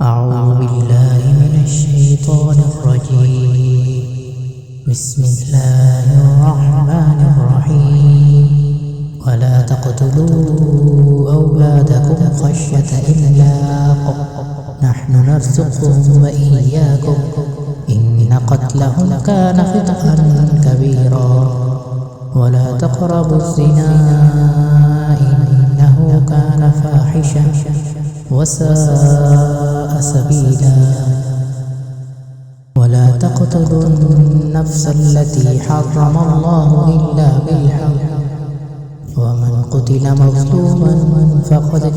أعوذ بالله من الشيطان الرجيم. بسم الله الرحمن الرحيم. ولا تقتلوا أولادكم خشية إملاق نحن نرزقهم وإياكم إن قتلهم كان خطأ كبيرا ولا تقربوا الزنا إنه كان فاحشا وساء سبيلا ولا تقتلوا النفس التي حرم الله إلا بالحق ومن قتل مظلوما فقد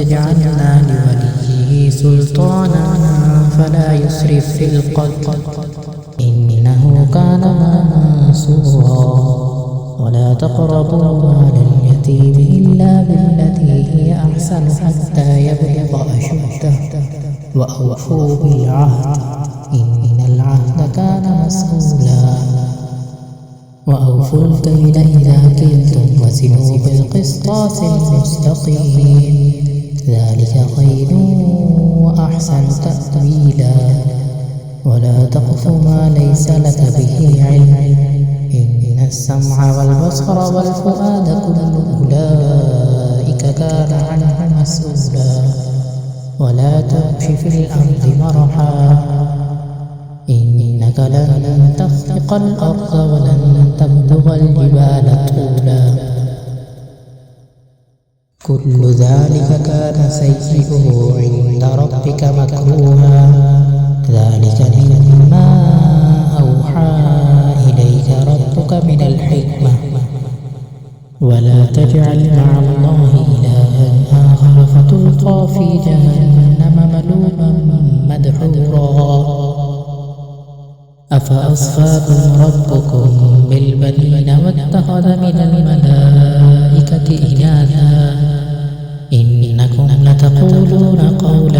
جعلنا لوليه سلطانا فلا يسرف في القتل إنه كان منصورا ولا تقربوا مال اليتيم إلا بالتي هي أحسن حتى يبلغ أشده وأوفوا بالعهد إن العهد كان مسؤولا وأوفوا الكيل إذا كلتم وزنوا بالقسطاس المستقيم ذلك خير وأحسن تأويلا ولا تقف ما ليس لك به علم إن السمع والبصر والفؤاد كل أولئك كان عنه مسؤولا ولا تمش في الأرض مرحا إنك لن تخرق الأرض ولن تبلغ الجبال طولا كل ذلك كان سيئه عند ربك مكروها ذلك مما أوحى إليك ربك من الحكمة ولا تجعل مع الله إلها آخر فتلقى في جهنم ملوما مدحورا أفأصفاكم ربكم بالبنين واتخذ من الملائكة إناثا إنكم لتقولون قولا